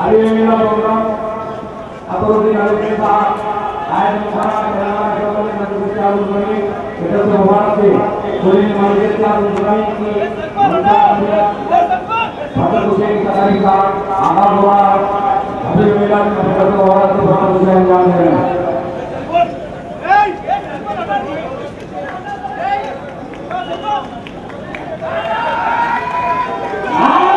అదేవిధంగా ప్రోగ్రాం అభివృద్ధి కలిగిన ఆయన इधर से भगवान से पूरी मार्केट का बुराई की फसल उसे कतारी का आधार हुआ अभी मेरा इधर से भगवान से भगवान उसे अंजाम दे रहे हैं Ah!